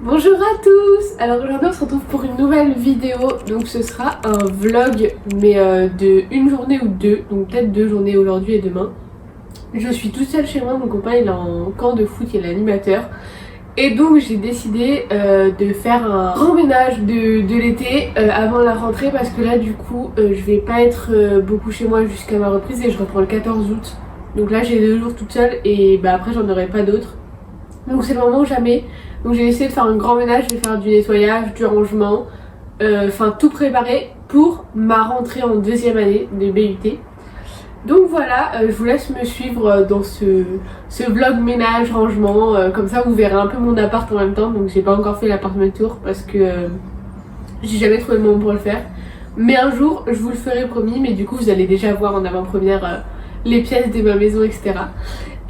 Bonjour à tous. Alors aujourd'hui on se retrouve pour une nouvelle vidéo. Donc ce sera un vlog mais de une journée ou deux. Donc peut-être 2 journées aujourd'hui et demain. Je suis toute seule chez moi, mon copain il est en camp de foot, il est l'animateur. Et donc j'ai décidé de faire un grand ménage de l'été avant la rentrée. Parce que là du coup je vais pas être beaucoup chez moi jusqu'à ma reprise. Et je reprends le 14 août. Donc là j'ai 2 jours toute seule et bah après j'en aurai pas d'autres. Donc c'est le moment ou jamais. Donc j'ai décidé de faire un grand ménage, je vais faire du nettoyage, du rangement, enfin tout préparer pour ma rentrée en 2e année de BUT. Donc voilà, je vous laisse me suivre dans ce vlog ménage, rangement, comme ça vous verrez un peu mon appart en même temps. Donc j'ai pas encore fait l'appartement tour parce que j'ai jamais trouvé le moment pour le faire. Mais un jour je vous le ferai promis, mais du coup vous allez déjà voir en avant-première les pièces de ma maison, etc.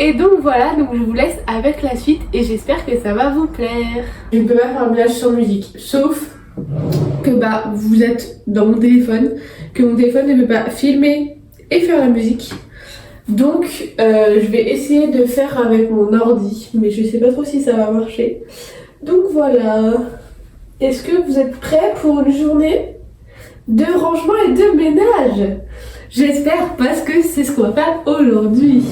Et donc voilà, donc je vous laisse avec la suite et j'espère que ça va vous plaire. Je ne peux pas faire un ménage sans musique, sauf que bah vous êtes dans mon téléphone, que mon téléphone ne peut pas filmer et faire la musique. Donc je vais essayer de faire avec mon ordi, mais je sais pas trop si ça va marcher. Donc voilà. Est-ce que vous êtes prêts pour une journée de rangement et de ménage? J'espère, parce que c'est ce qu'on va faire aujourd'hui.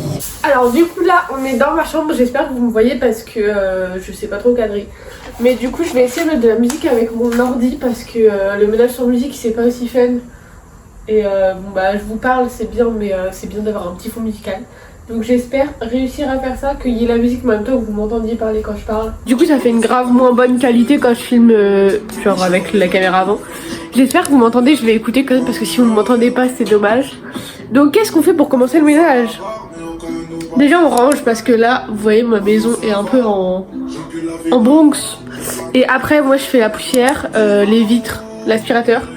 Alors du coup là on est dans ma chambre, j'espère que vous me voyez parce que je sais pas trop cadrer. Mais du coup je vais essayer de mettre de la musique avec mon ordi parce que le ménage sans musique c'est pas aussi fun. Et bon bah je vous parle c'est bien, mais c'est bien d'avoir un petit fond musical. Donc j'espère réussir à faire ça, qu'il y ait la musique en même temps que vous m'entendiez parler quand je parle. Du coup ça fait une grave moins bonne qualité quand je filme genre avec la caméra avant. J'espère que vous m'entendez, je vais écouter quand même parce que si vous ne m'entendez pas c'est dommage. Donc qu'est-ce qu'on fait pour commencer le ménage? Déjà on range parce que là vous voyez ma maison est un peu en Bronx. Et après moi je fais la poussière, les vitres, l'aspirateur.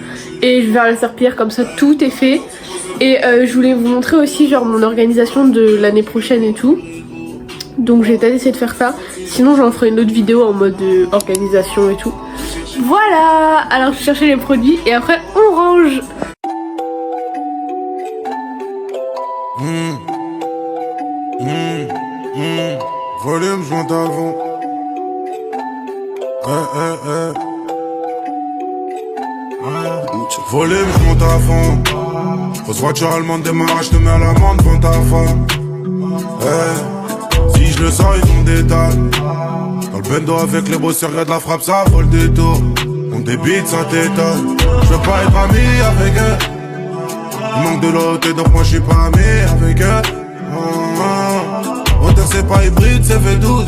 Et je vais à la serpillière, comme ça tout est fait. Et je voulais vous montrer aussi genre mon organisation de l'année prochaine et tout. Donc j'ai peut-être essayé de faire ça. Sinon j'en ferai une autre vidéo en mode organisation et tout. Voilà. Alors je cherchais les produits et après on range. Volume, je monte avant. Volume, je monte à fond. Grosse voiture allemande démarrage, je te mets à l'amende devant ta femme. Si je le sens, ils font des dalles. Dans le bendo avec les bosseurs, y'a de la frappe, ça vole des tours. On débite, ça t'étonne. Je veux pas être ami avec eux. Il manque de l'autre, donc moi je suis pas ami avec eux. Auteur c'est pas hybride, c'est V12.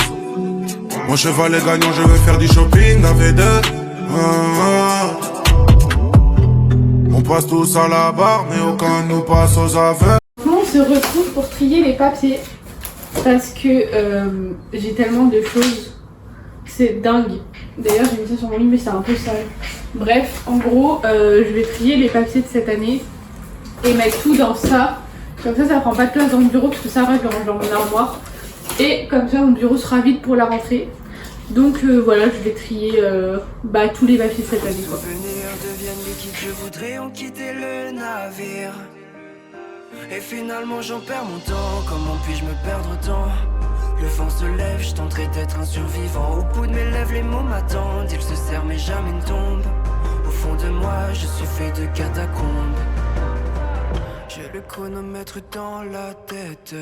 Mon cheval est gagnant, je veux faire du shopping à V2. On passe tous à la barre, mais aucun nous passe aux aveux. On se retrouve pour trier les papiers. Parce que j'ai tellement de choses. C'est dingue. D'ailleurs j'ai mis ça sur mon lit mais c'est un peu sale. Bref, en gros je vais trier les papiers de cette année. Et mettre tout dans ça. Comme ça prend pas de place dans le bureau parce que ça va, je le range dans mon armoire. Et comme ça mon bureau sera vide pour la rentrée. Donc voilà, je vais trier tous les papiers de cette année quoi. Je voudrais en quitter le navire. Et finalement j'en perds mon temps. Comment puis-je me perdre autant? Le vent se lève, je tenterai d'être un survivant. Au bout de mes lèvres les mots m'attendent. Ils se serrent mais jamais ne tombent. Au fond de moi je suis fait de catacombes. J'ai le chronomètre dans la tête.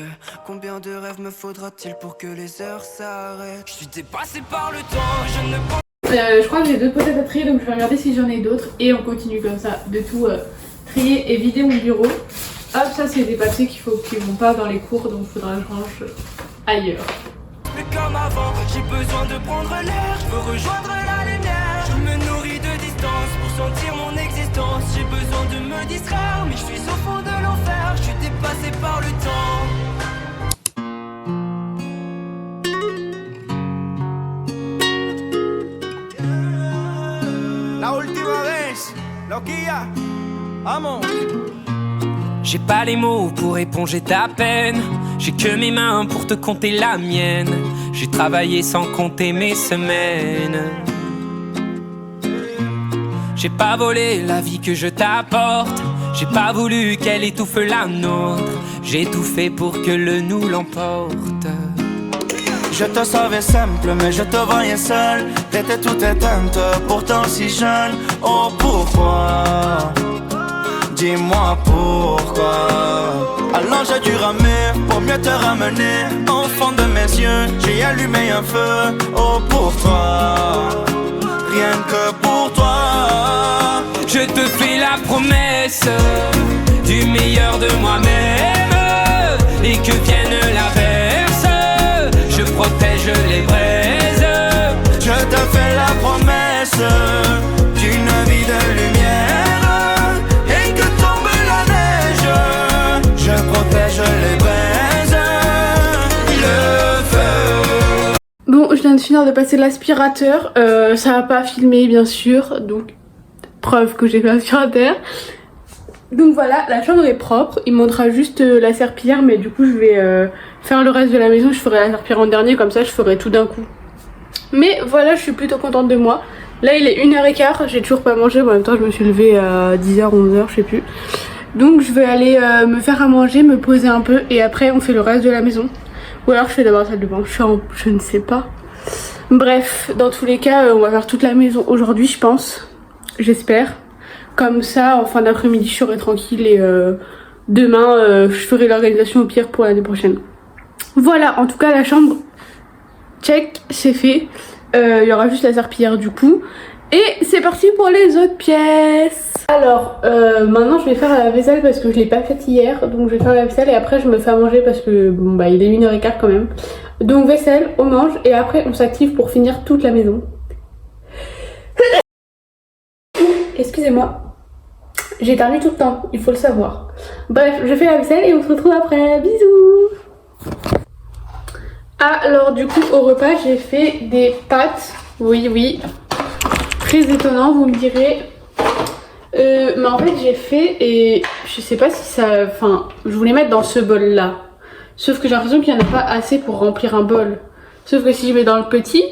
Combien de rêves me faudra-t-il pour que les heures s'arrêtent? Je suis dépassé par le temps, je ne pense. Je crois que j'ai 2 pochettes à trier, donc je vais regarder si j'en ai d'autres. Et on continue comme ça de tout trier et vider mon bureau. Hop, ça c'est des papiers qui vont pas dans les cours, donc il faudra que je range ailleurs. Mais comme avant, j'ai besoin de prendre l'air. Je veux rejoindre la lumière. Je me nourris de distance pour sentir mon existence. J'ai besoin de me distraire, mais je suis au fond de l'enfer. Je suis dépassé par le temps. La última vez, loquilla, vamos. J'ai pas les mots pour éponger ta peine. J'ai que mes mains pour te compter la mienne. J'ai travaillé sans compter mes semaines. J'ai pas volé la vie que je t'apporte. J'ai pas voulu qu'elle étouffe la nôtre. J'ai tout fait pour que le nous l'emporte. Je te savais simple, mais je te voyais seul. T'étais toute éteinte, pourtant si jeune. Oh pourquoi? Dis-moi pourquoi. Alors j'ai dû ramer pour mieux te ramener. Au fond de mes yeux, j'ai allumé un feu. Oh pour toi, rien que pour toi. Je te fais la promesse du meilleur de moi-même. Et que vienne l'averse, je protège les braises. Je te fais la promesse d'une vie de lumière. Et que tombe la neige, je protège les braises. Le feu. Bon, je viens de finir de passer l'aspirateur. Ça va pas filmer bien sûr, donc preuve que j'ai fait l'aspirateur. Donc voilà, la chambre est propre. Il manquera juste la serpillière, mais du coup je vais faire le reste de la maison. Je ferai la serpillière en dernier, comme ça je ferai tout d'un coup. Mais voilà, je suis plutôt contente de moi. Là il est 1h15, j'ai toujours pas mangé. En même temps je me suis levée à 10h, 11h, je sais plus. Donc je vais aller me faire à manger, me poser un peu, et après on fait le reste de la maison. Ou alors je fais d'abord la salle de bain, je ne sais pas. Bref, dans tous les cas on va faire toute la maison aujourd'hui je pense. J'espère. Comme ça, en fin d'après-midi, je serai tranquille et demain, je ferai l'organisation au pire pour l'année prochaine. Voilà, en tout cas, la chambre, check, c'est fait. Il y aura juste la serpillière du coup. Et c'est parti pour les autres pièces. Alors, maintenant, je vais faire la vaisselle parce que je l'ai pas faite hier. Donc, je vais faire la vaisselle et après, je me fais à manger parce que, bon, bah, il est 1h15 quand même. Donc, vaisselle, on mange et après, on s'active pour finir toute la maison. Excusez-moi, j'éternue tout le temps, il faut le savoir. Bref, je fais la vaisselle et on se retrouve après. Bisous. Alors du coup au repas j'ai fait des pâtes. Oui, très étonnant vous me direz. Mais en fait j'ai fait et je sais pas si ça... Enfin, je voulais mettre dans ce bol là. Sauf que j'ai l'impression qu'il n'y en a pas assez pour remplir un bol. Sauf que si je mets dans le petit...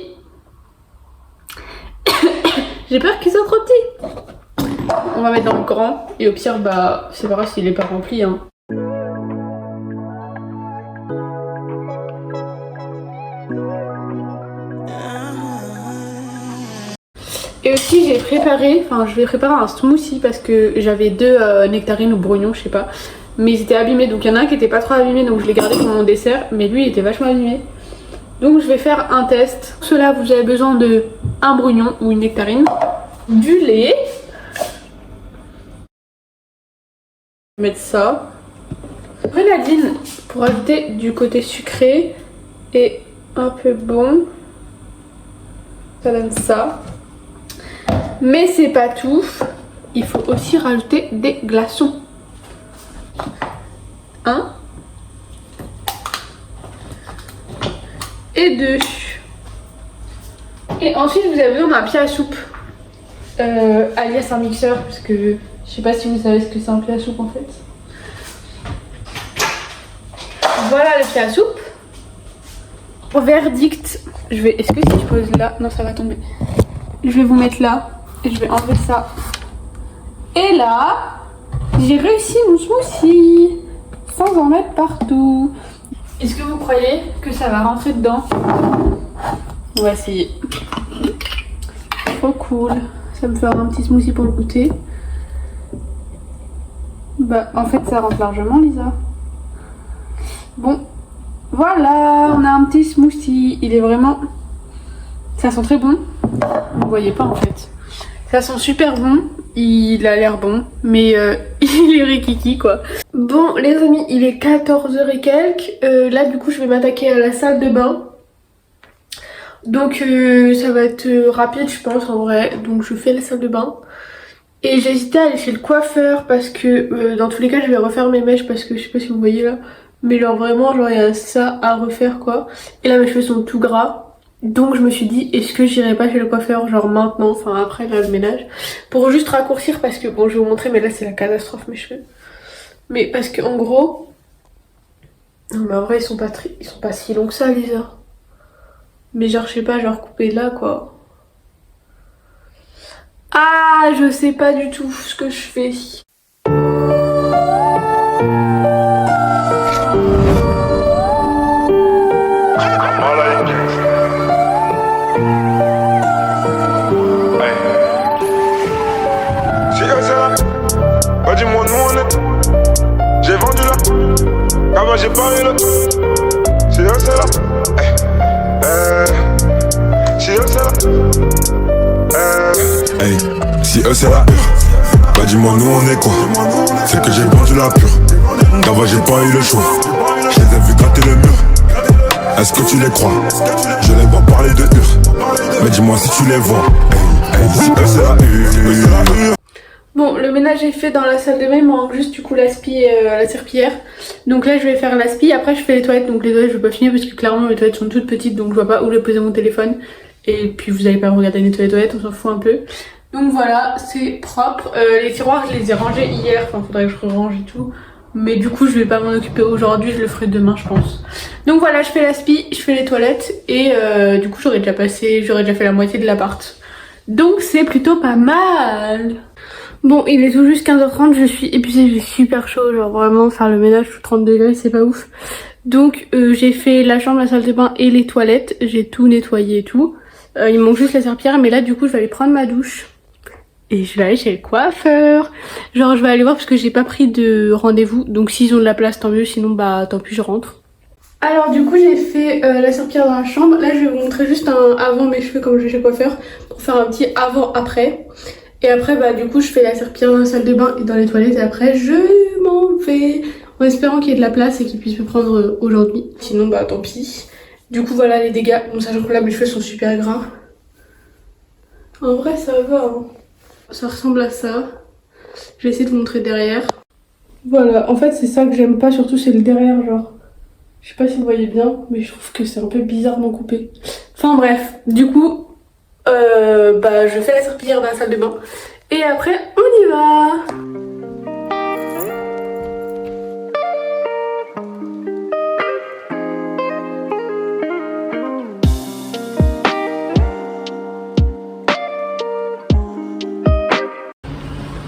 j'ai peur qu'il soit trop petit. On va mettre dans le grand et au pire bah c'est pas grave s'il est pas rempli hein. Et aussi j'ai préparé, enfin je vais préparer un smoothie parce que j'avais deux nectarines ou brognons je sais pas. Mais ils étaient abîmés, donc il y en a un qui était pas trop abîmé donc je l'ai gardé pour mon dessert. Mais lui il était vachement abîmé. Donc je vais faire un test. Pour cela vous avez besoin de un brognon ou une nectarine, du lait. Mettre ça, grenadine pour ajouter du côté sucré et un peu bon, ça donne ça. Mais c'est pas tout, il faut aussi rajouter des glaçons. Un et deux. Et ensuite vous avez besoin d'un pied à soupe, alias un mixeur, parce que je sais pas si vous savez ce que c'est un pied à soupe en fait. Voilà le pied à soupe. Verdict. Je vais. Est-ce que si je pose là. Non, ça va tomber. Je vais vous mettre là. Et je vais enlever ça. Et là, j'ai réussi mon smoothie. Sans en mettre partout. Est-ce que vous croyez que ça va rentrer dedans? On va essayer. Trop cool. Ça me fera un petit smoothie pour le goûter. Bah en fait ça rentre largement Lisa. Bon voilà, on a un petit smoothie. Il est vraiment... Ça sent très bon. Vous voyez pas en fait. Ça sent super bon. Il a l'air bon. Mais il est rikiki quoi. Bon les amis, il est 14h et quelques. Là du coup je vais m'attaquer à la salle de bain. Donc ça va être rapide je pense en vrai. Donc je fais la salle de bain. Et j'hésitais à aller chez le coiffeur parce que dans tous les cas je vais refaire mes mèches parce que je sais pas si vous voyez là. Mais genre vraiment genre il y a ça à refaire quoi. Et là mes cheveux sont tout gras. Donc je me suis dit est-ce que j'irai pas chez le coiffeur genre maintenant, enfin après là, le ménage. Pour juste raccourcir parce que bon je vais vous montrer mais là c'est la catastrophe mes cheveux. Mais parce que en gros... Non mais en vrai ils sont pas si longs que ça Lisa. Mais genre je sais pas genre couper là quoi. Ah, je sais pas du tout ce que je fais. Là-bas j'ai pas eu le. C'est eux c'est là. Si eux c'est là. Hey, si eux c'est la bah dis-moi nous on est quoi. C'est que j'ai vendu la pure. Là-bas j'ai pas eu le choix. Je les ai vus gratter le mur. Est-ce que tu les crois? Je les vois parler de hur. Mais dis-moi si tu les vois. Hey, si eux c'est la hur. Bon, le ménage est fait dans la salle de bain, il manque juste du coup l'aspi et la serpillière. Donc là je vais faire l'aspi, après je fais les toilettes. Donc les toilettes je vais pas finir parce que clairement les toilettes sont toutes petites, donc je vois pas où les poser mon téléphone. Et puis vous allez pas regarder les toilettes, on s'en fout un peu. Donc voilà, c'est propre. Les tiroirs je les ai rangés hier, enfin faudrait que je range et tout. Mais du coup je vais pas m'en occuper aujourd'hui, je le ferai demain je pense. Donc voilà, je fais l'aspi, je fais les toilettes et du coup j'aurais déjà fait la moitié de l'appart. Donc c'est plutôt pas mal. Bon, il est tout juste 15h30, je suis épuisée, j'ai super chaud, genre vraiment faire le ménage sous 30 degrés c'est pas ouf. Donc j'ai fait la chambre, la salle de bain et les toilettes, j'ai tout nettoyé et tout. Il manque juste la serpillière, mais là du coup je vais aller prendre ma douche. Et je vais aller chez le coiffeur. Genre je vais aller voir parce que j'ai pas pris de rendez-vous, donc s'ils ont de la place tant mieux, sinon bah tant pis je rentre. Alors du coup j'ai fait la serpillière dans la chambre, là je vais vous montrer juste un avant mes cheveux comme je vais chez le coiffeur pour faire un petit avant-après. Et après bah du coup je fais la serpillière dans la salle de bain et dans les toilettes et après je m'en vais en espérant qu'il y ait de la place et qu'ils puissent me prendre aujourd'hui. Sinon bah tant pis. Du coup voilà les dégâts, bon sachant que là mes cheveux sont super gras. En vrai ça va hein. Ça ressemble à ça. Je vais essayer de vous montrer derrière. Voilà, en fait c'est ça que j'aime pas surtout, c'est le derrière genre. Je sais pas si vous voyez bien mais je trouve que c'est un peu bizarrement coupé. Enfin bref, du coup bah je fais la serpillière dans la salle de bain et après on y va.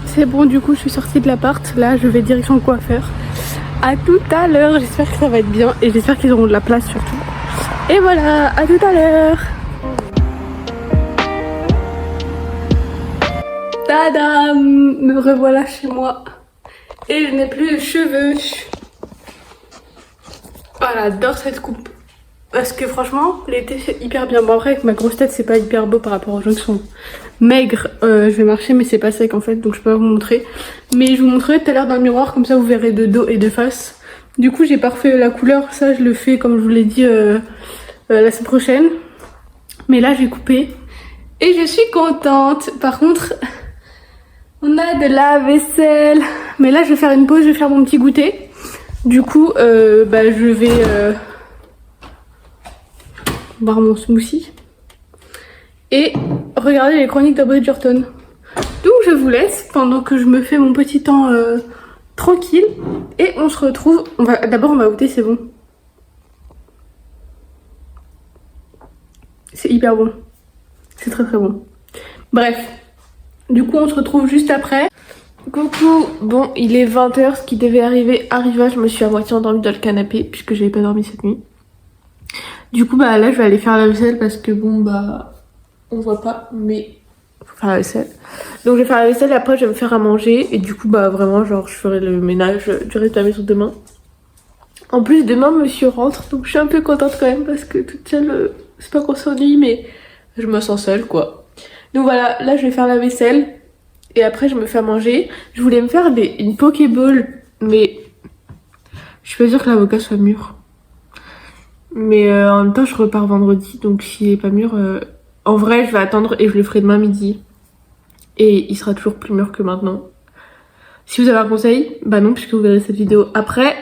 C'est bon, du coup je suis sortie de l'appart, là je vais direction le coiffeur. À tout à l'heure, j'espère que ça va être bien et j'espère qu'ils auront de la place surtout. Et voilà, à tout à l'heure. Tadam! Me revoilà chez moi. Et je n'ai plus de cheveux. Oh, j'adore cette coupe. Parce que franchement, l'été c'est hyper bien. Bon après avec ma grosse tête c'est pas hyper beau par rapport aux gens qui sont maigres. Je vais marcher mais c'est pas sec en fait donc je peux pas vous montrer. Mais je vous montrerai tout à l'heure dans le miroir comme ça vous verrez de dos et de face. Du coup j'ai pas refait la couleur, ça je le fais comme je vous l'ai dit la semaine prochaine. Mais là j'ai coupé et je suis contente. Par contre on a de la vaisselle. Mais là je vais faire une pause, je vais faire mon petit goûter. Du coup bah je vais boire mon smoothie et regarder les chroniques de Bridgerton. Donc je vous laisse pendant que je me fais mon petit temps tranquille et on se retrouve. D'abord on va goûter, c'est bon. C'est hyper bon. C'est très très bon. Bref, du coup on se retrouve juste après. Coucou, bon il est 20h, ce qui devait arriva, je me suis à moitié endormie dans le canapé puisque j'avais pas dormi cette nuit. Du coup bah là je vais aller faire la vaisselle parce que bon bah on voit pas mais faut faire la vaisselle. Donc je vais faire la vaisselle et après je vais me faire à manger et du coup bah vraiment genre je ferai le ménage du reste de la maison demain. En plus demain monsieur rentre donc je suis un peu contente quand même parce que toute seule c'est pas qu'on s'ennuie mais je me sens seule quoi. Donc voilà, là je vais faire la vaisselle et après je me fais à manger. Je voulais me faire une Pokéball mais je suis pas sûre que l'avocat soit mûr. Mais en même temps je repars vendredi donc s'il est pas mûr en vrai je vais attendre et je le ferai demain midi. Et il sera toujours plus mûr que maintenant. Si vous avez un conseil, bah non puisque vous verrez cette vidéo après.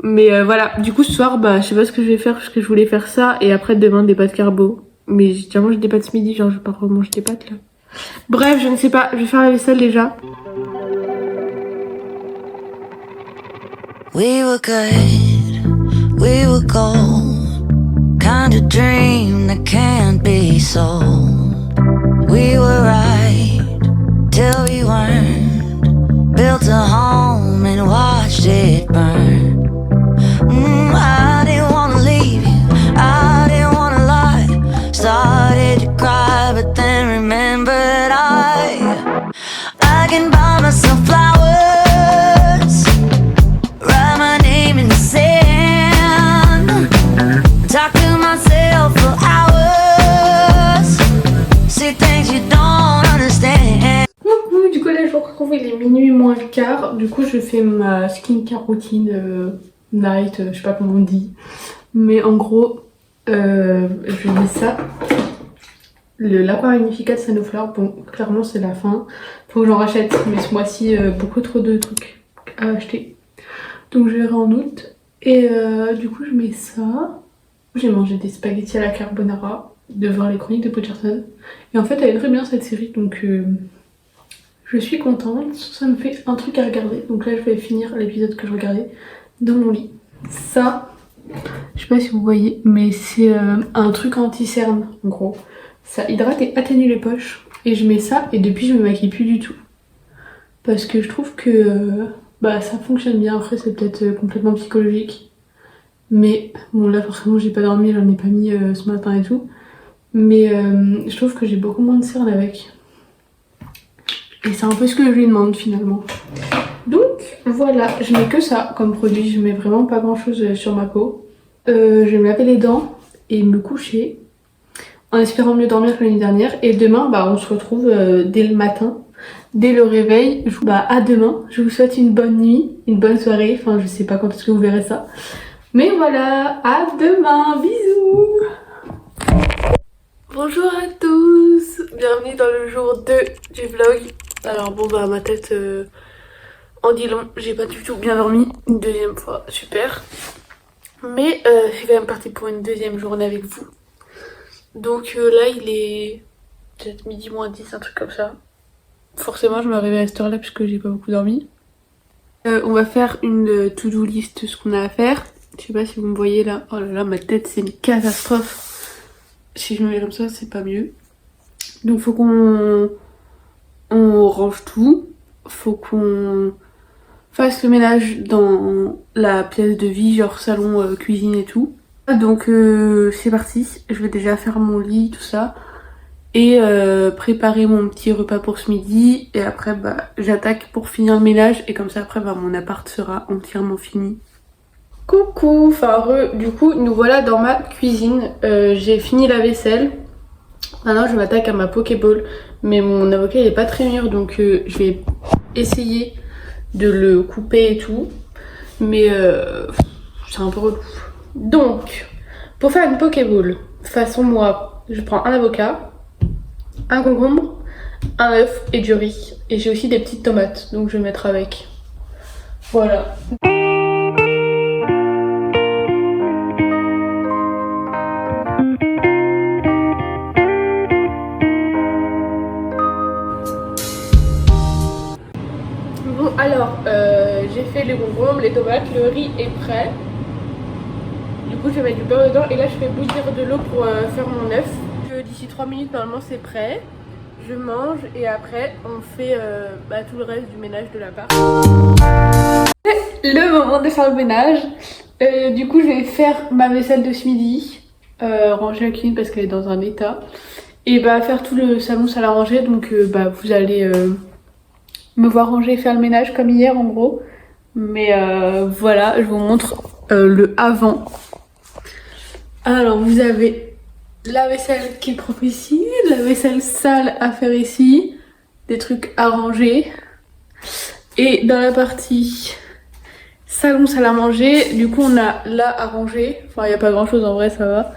Mais voilà, du coup ce soir bah je sais pas ce que je vais faire parce que je voulais faire ça et après demain des pâtes carbo. Mais j'ai déjà mangé des pâtes ce midi, genre je vais pas remanger des pâtes là. Bref je ne sais pas, je vais faire la vaisselle déjà. We were good, we were gold, kind of dream that can't be sold. We were right till we weren't, built a home and watched it burn. I didn't wanna leave you, I didn't wanna lie. Started to cry but then remembered I can buy myself flowers, write my name in the sand. est minuit moins le quart, du coup je fais ma skincare routine night, je sais pas comment on dit. Mais en gros, je mets ça. L'Aqua Magnifica de Sanoflore, bon clairement c'est la fin. Faut que j'en rachète, mais ce mois-ci beaucoup trop de trucs à acheter. Donc je verrai en août. Et du coup je mets ça. J'ai mangé des spaghettis à la carbonara devant les chroniques de Bridgerton. Et en fait elle est très bien cette série, donc je suis contente. Ça me fait un truc à regarder. Donc là je vais finir l'épisode que je regardais dans mon lit. Ça, je sais pas si vous voyez, mais c'est un truc anti-cerne en gros. Ça hydrate et atténue les poches. Et je mets ça et depuis je me maquille plus du tout. Parce que je trouve que ça fonctionne bien. Après c'est peut-être complètement psychologique. Mais bon là forcément j'ai pas dormi, j'en ai pas mis ce matin et tout. Mais je trouve que j'ai beaucoup moins de cernes avec. Et c'est un peu ce que je lui demande finalement. Donc voilà, je mets que ça comme produit. Je mets vraiment pas grand chose sur ma peau. Je vais me laver les dents et me coucher. En espérant mieux dormir que l'année dernière. Et demain, on se retrouve dès le matin, dès le réveil. À demain. Je vous souhaite une bonne nuit, une bonne soirée. Enfin, je sais pas quand est-ce que vous verrez ça. Mais voilà, à demain. Bisous. Bonjour à tous. Bienvenue dans le jour 2 du vlog. Alors ma tête en dit long. J'ai pas du tout bien dormi. Une deuxième fois, super. Mais je suis quand même partie pour une deuxième journée avec vous. Donc là il est peut-être midi moins 10, un truc comme ça. Forcément je me réveille à cette heure là puisque j'ai pas beaucoup dormi. On va faire une to-do list, ce qu'on a à faire. Je sais pas si vous me voyez là. Oh là là, ma tête c'est une catastrophe. Si je me mets comme ça c'est pas mieux. Donc faut qu'on range tout. Faut qu'on fasse le ménage dans la pièce de vie, genre salon, cuisine et tout. Donc c'est parti, je vais déjà faire mon lit, tout ça, et préparer mon petit repas pour ce midi, et après j'attaque pour finir le ménage, et comme ça après mon appart sera entièrement fini. Coucou, du coup nous voilà dans ma cuisine, j'ai fini la vaisselle, maintenant je m'attaque à ma Pokéball, mais mon avocat il est pas très mûr, donc je vais essayer de le couper et tout, mais c'est un peu relou. Donc, pour faire une Pokéball, façon moi, je prends un avocat, un concombre, un œuf et du riz. Et j'ai aussi des petites tomates, donc je vais mettre avec. Voilà. Bon alors, j'ai fait les concombres, les tomates, le riz est prêt. Du coup je vais mettre du beurre dedans et là je fais bouillir de l'eau pour faire mon œuf. D'ici 3 minutes normalement c'est prêt. Je mange et après on fait tout le reste du ménage de l'appart. Le moment de faire le ménage. Du coup je vais faire ma vaisselle de ce midi. Ranger la cuisine parce qu'elle est dans un état. Et faire tout le salon salle à ranger. Donc vous allez me voir ranger et faire le ménage comme hier en gros. Mais voilà, je vous montre le avant. Alors vous avez la vaisselle qui est propre ici, la vaisselle sale à faire ici, des trucs à ranger. Et dans la partie salon, salle à manger, du coup on a là à ranger. Enfin il n'y a pas grand chose en vrai, ça va.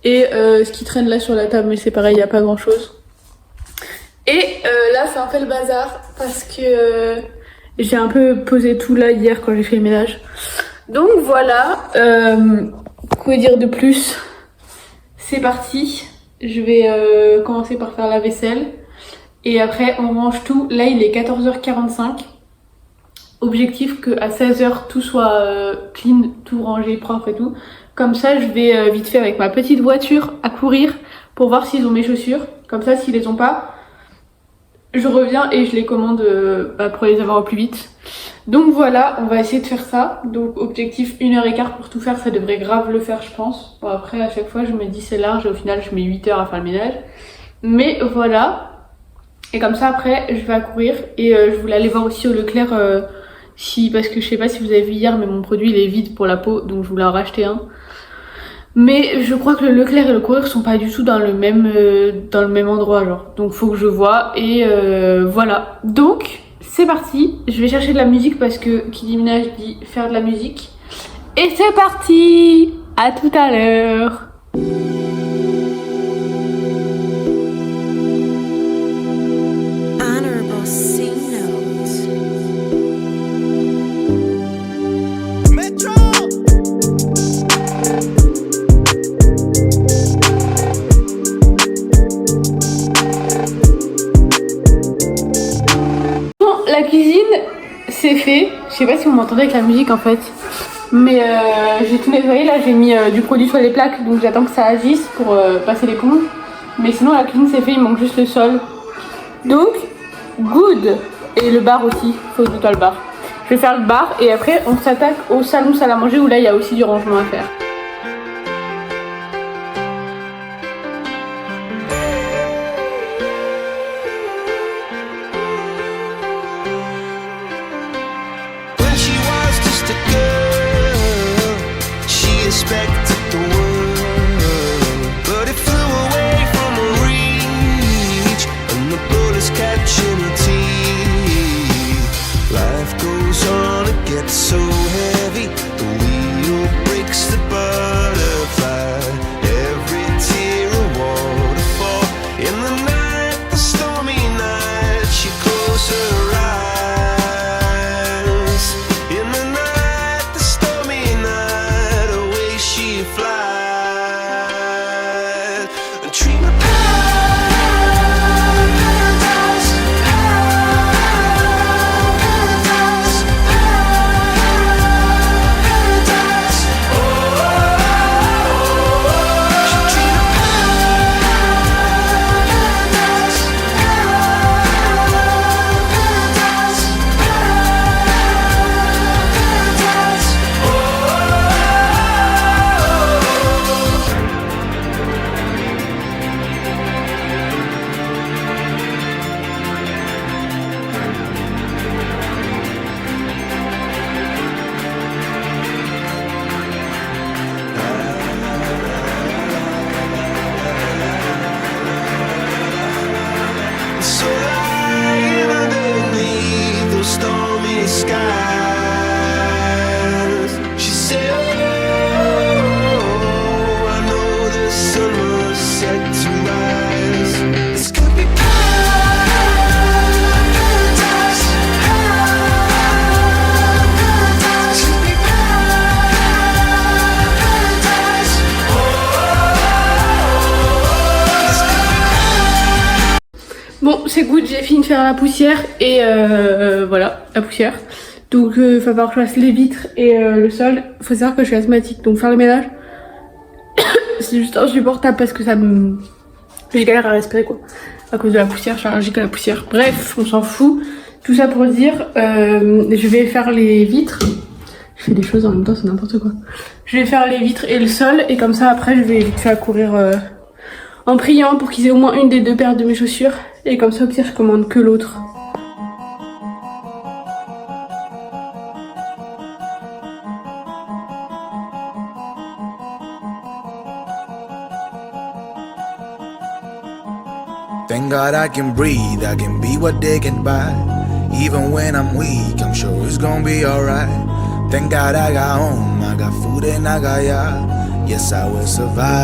Et ce qui traîne là sur la table, mais c'est pareil, il n'y a pas grand chose. Et là c'est un peu le bazar parce que j'ai un peu posé tout là hier quand j'ai fait le ménage. Donc voilà, quoi dire de plus? C'est parti. Je vais commencer par faire la vaisselle. Et après on range tout. Là il est 14h45. Objectif qu'à 16h tout soit clean, tout rangé, propre et tout. Comme ça je vais vite fait avec ma petite voiture à courir pour voir s'ils ont mes chaussures. Comme ça s'ils les ont pas, je reviens et je les commande pour les avoir au plus vite. Donc voilà, on va essayer de faire ça. Donc objectif 1h15 pour tout faire, ça devrait grave le faire je pense. Bon après à chaque fois je me dis c'est large et au final je mets 8 heures à faire le ménage. Mais voilà. Et comme ça après je vais courir et je voulais aller voir aussi au Leclerc parce que je sais pas si vous avez vu hier mais mon produit il est vide pour la peau donc je voulais en racheter un. Mais je crois que le Leclerc et le Courir sont pas du tout dans le même endroit genre. Donc faut que je vois et voilà. Donc c'est parti. Je vais chercher de la musique parce que qui dit ménage dit faire de la musique. Et c'est parti. À tout à l'heure. Honorable C note. Metro. Bon, la cuisine, c'est fait. Je sais pas si vous m'entendez avec la musique en fait. Mais j'ai tout nettoyé, là j'ai mis du produit sur les plaques, donc j'attends que ça agisse pour passer l'éponge. Mais sinon la cuisine c'est fait, il manque juste le sol. Donc, good. Et le bar aussi, faut que je nettoie le bar. Je vais faire le bar et après on s'attaque au salon salle à manger où là il y a aussi du rangement à faire. When she was just a girl, she expected the world, but it flew away from her reach, and the bullets catching her teeth. Life goes on, it gets so heavy, the wheel breaks the butterfly, every tear a waterfall. In the night, the stormy night, she closed her eyes. In the night, the stormy night, away she flies. A dream of paradise, paradise, paradise. Oh, she dreamed of paradise, paradise, paradise. So lying underneath those stormy skies, she said, oh, I know the sun was set to rise. This could be paradise, paradise, could be paradise. Oh, this could be. Bon, c'est good, j'ai fini de faire la poussière et voilà, la poussière. Donc il va falloir que je fasse les vitres et le sol. Faut savoir que je suis asthmatique, donc faire le ménage, c'est juste insupportable parce que ça me... Je galère à respirer quoi. À cause de la poussière, je suis allergique à la poussière. Bref, on s'en fout. Tout ça pour dire, je vais faire les vitres. Je fais des choses en même temps, c'est n'importe quoi. Je vais faire les vitres et le sol et comme ça après je vais vite faire courir en priant pour qu'ils aient au moins une des deux paires de mes chaussures. Et comme ça au pire je commande que l'autre. Thank God I can breathe, I can be what they can buy. Even when I'm weak, I'm sure it's gonna be alright. Thank God I got home, I got food and I got ya. Yes, I will survive.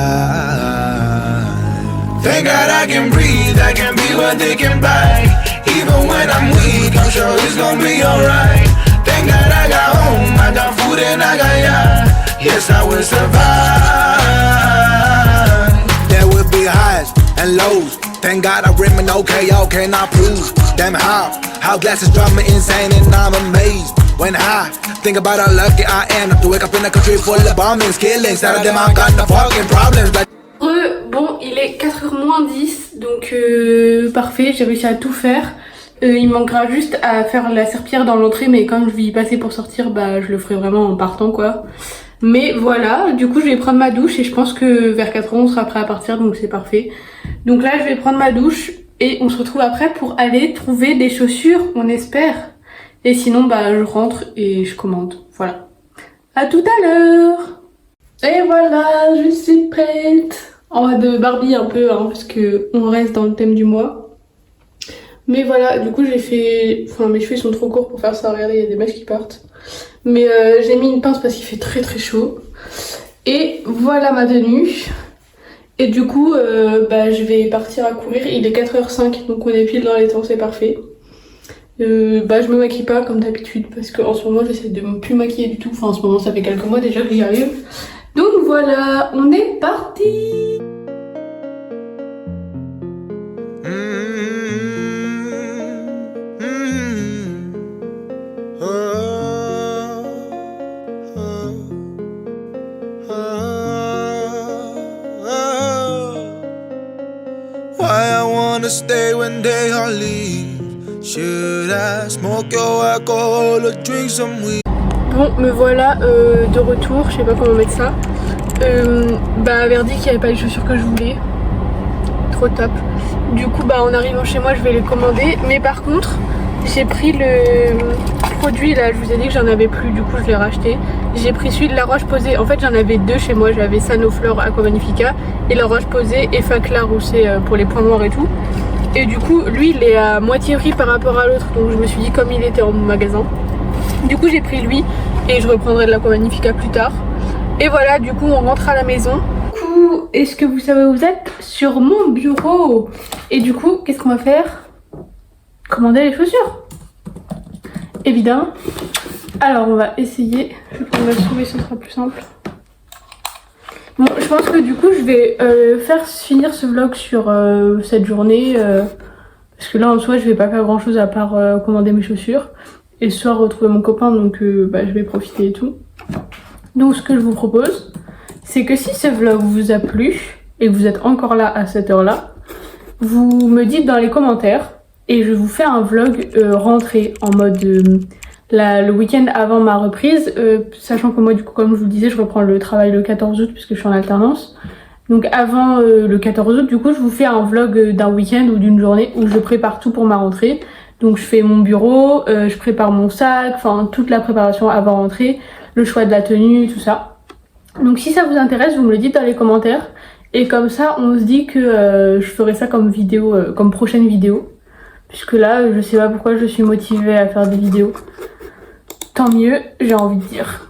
Thank God I can breathe, I can be what they can buy. Even when I'm weak, I'm sure it's gonna be alright. Thank God I got home, I got food and I got ya. Yes, I will survive. There will be highs and lows. Thank God I remain okay, y'all cannot prove. Damn how glasses drive me insane and I'm amazed. When I think about how lucky I am not to wake up in a country full of bombings, killings. None of them I got no fucking problems. Like Bon, il est 4h moins 10, donc parfait, j'ai réussi à tout faire. Il me manquera juste à faire la serpillière dans l'entrée, mais comme je vais y passer pour sortir, bah je le ferai vraiment en partant quoi. Mais voilà, du coup je vais prendre ma douche et je pense que vers 4h on sera prêt à partir, donc c'est parfait. Donc là je vais prendre ma douche et on se retrouve après pour aller trouver des chaussures, on espère. Et sinon bah je rentre et je commande, voilà. À tout à l'heure. Et voilà, je suis prête. En mode Barbie un peu, hein, parce que on reste dans le thème du mois. Mais voilà, du coup j'ai fait... Enfin mes cheveux sont trop courts pour faire ça, regardez il y a des mèches qui partent. Mais j'ai mis une pince parce qu'il fait très très chaud. Et voilà ma tenue. Et du coup je vais partir à courir, il est 4h05 donc on est pile dans les temps, c'est parfait. Je me maquille pas comme d'habitude parce qu'en ce moment j'essaie de me plus maquiller du tout. Enfin en ce moment ça fait quelques mois déjà que j'y arrive. Donc voilà, on est parti. Why I wanna stay when they all leave? Should I smoke your alcohol or drink some weed? Bon, me voilà de retour, je sais pas comment mettre ça. Verdi qu'il n'y avait pas les chaussures que je voulais. Trop top. Du coup, en arrivant chez moi, je vais les commander. Mais par contre, j'ai pris le produit là, je vous ai dit que j'en avais plus, du coup je l'ai racheté. J'ai pris celui de La Roche-Posay. En fait, j'en avais deux chez moi. J'avais Sanoflore Aqua Magnifica et La Roche-Posay Effaclar où c'est pour les points noirs et tout. Et du coup, lui, il est à moitié prix par rapport à l'autre. Donc je me suis dit, comme il était en magasin. Du coup, j'ai pris lui et je reprendrai de l'Aqua Magnifica plus tard. Et voilà, du coup, on rentre à la maison. Du coup, est-ce que vous savez où vous êtes? Sur mon bureau. Et du coup, qu'est-ce qu'on va faire? Commander les chaussures. Évidemment. Alors, on va essayer. Je vais prendre la souris, ce sera plus simple. Bon, je pense que du coup, je vais faire finir ce vlog sur cette journée. Parce que là, en soi, je vais pas faire grand chose à part commander mes chaussures. Et ce soir, retrouver mon copain, donc je vais profiter et tout. Donc, ce que je vous propose, c'est que si ce vlog vous a plu, et que vous êtes encore là à cette heure-là, vous me dites dans les commentaires, et je vous fais un vlog rentrée en mode le week-end avant ma reprise, sachant que moi, du coup, comme je vous le disais, je reprends le travail le 14 août puisque je suis en alternance. Donc avant le 14 août, du coup, je vous fais un vlog d'un week-end ou d'une journée où je prépare tout pour ma rentrée. Donc je fais mon bureau, je prépare mon sac, enfin toute la préparation avant rentrée, le choix de la tenue, tout ça. Donc si ça vous intéresse, vous me le dites dans les commentaires. Et comme ça, on se dit que je ferai ça comme vidéo, comme prochaine vidéo. Puisque là, je sais pas pourquoi je suis motivée à faire des vidéos. Tant mieux, j'ai envie de dire.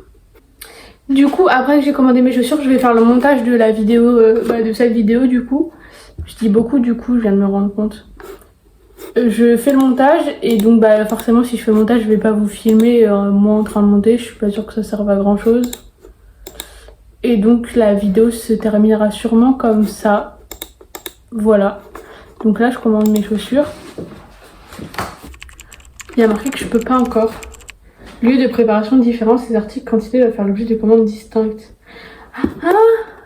Du coup, après que j'ai commandé mes chaussures, je vais faire le montage de la vidéo, de cette vidéo du coup. Je dis beaucoup du coup, je viens de me rendre compte. Je fais le montage et donc forcément si je fais le montage, je vais pas vous filmer moi en train de monter, je suis pas sûre que ça serve à grand chose. Et donc la vidéo se terminera sûrement comme ça. Voilà. Donc là je commande mes chaussures. Il y a marqué que je peux pas encore. Lieu de préparation différent, ces articles quantité doivent faire l'objet de commandes distinctes. Ah,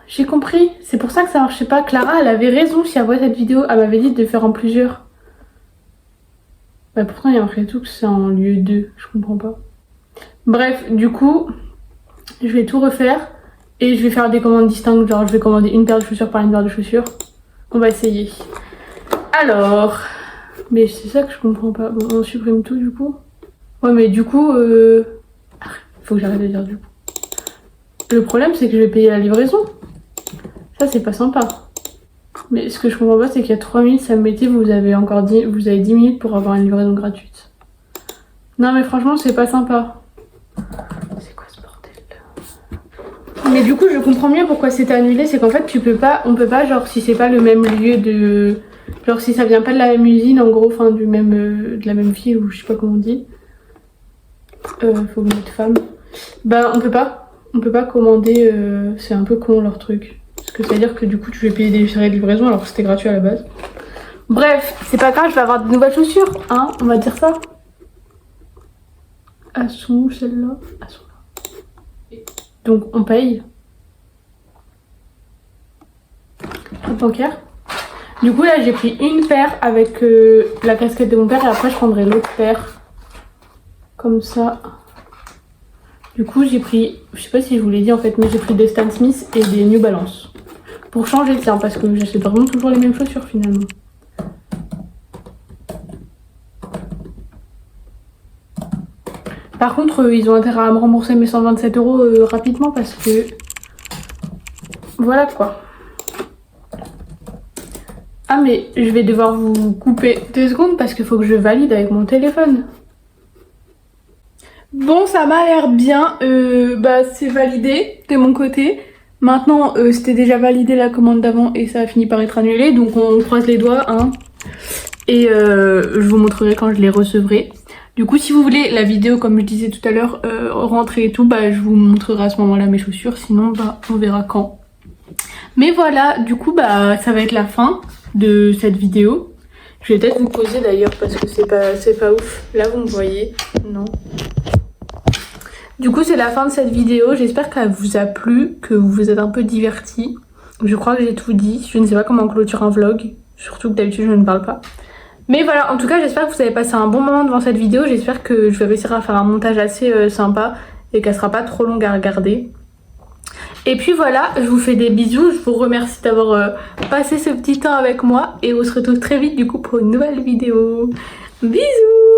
j'ai compris. C'est pour ça que ça marchait pas. Clara, elle avait raison si elle voit cette vidéo. Elle m'avait dit de faire en plusieurs. Pourtant il y a marqué tout que c'est en lieu 2. Je comprends pas. Bref, du coup, je vais tout refaire. Et je vais faire des commandes distinctes. Genre je vais commander une paire de chaussures par une paire de chaussures. On va essayer. Alors... Mais c'est ça que je comprends pas. Bon, on supprime tout du coup. Ouais mais du coup... Faut que j'arrête de dire du coup. Le problème c'est que je vais payer la livraison. Ça c'est pas sympa. Mais ce que je comprends pas c'est qu'il y a 3 minutes ça me mettait, vous avez 10 minutes pour avoir une livraison gratuite. Non mais franchement c'est pas sympa. C'est quoi ce bordel? Mais du coup je comprends mieux pourquoi c'était annulé, c'est qu'en fait on peut pas genre si c'est pas le même lieu de... Genre si ça vient pas de la même usine en gros, enfin de la même ville ou je sais pas comment on dit. Faut mettre femme. On peut pas commander, c'est un peu con leur truc. Parce que ça veut dire que du coup tu vas payer des frais de livraison alors que c'était gratuit à la base. Bref, c'est pas grave, je vais avoir de nouvelles chaussures, hein, on va dire ça. Elles sont où celles-là? Elles sont là. Donc on paye. Compte bancaire. Du coup là j'ai pris une paire avec la casquette de mon père et après je prendrai l'autre paire. Comme ça. Du coup j'ai pris, je sais pas si je vous l'ai dit en fait, mais j'ai pris des Stan Smith et des New Balance. Pour changer le tien parce que j'achète vraiment toujours les mêmes chaussures finalement. Par contre ils ont intérêt à me rembourser mes 127 € rapidement parce que... Voilà quoi. Ah mais je vais devoir vous couper 2 secondes parce qu'il faut que je valide avec mon téléphone. Bon, ça m'a l'air bien, c'est validé de mon côté. Maintenant, c'était déjà validé la commande d'avant et ça a fini par être annulé, donc on croise les doigts, hein. Et je vous montrerai quand je les recevrai. Du coup, si vous voulez la vidéo, comme je disais tout à l'heure, rentrer et tout, je vous montrerai à ce moment-là mes chaussures, sinon on verra quand. Mais voilà, du coup, ça va être la fin de cette vidéo. Je vais peut-être vous poser d'ailleurs parce que c'est pas ouf. Là, vous me voyez? Non. Du coup, c'est la fin de cette vidéo. J'espère qu'elle vous a plu, que vous vous êtes un peu divertis. Je crois que j'ai tout dit. Je ne sais pas comment clôturer un vlog. Surtout que d'habitude, je ne parle pas. Mais voilà, en tout cas, j'espère que vous avez passé un bon moment devant cette vidéo. J'espère que je vais réussir à faire un montage assez sympa et qu'elle sera pas trop longue à regarder. Et puis voilà, je vous fais des bisous. Je vous remercie d'avoir passé ce petit temps avec moi. Et on se retrouve très vite du coup pour une nouvelle vidéo. Bisous!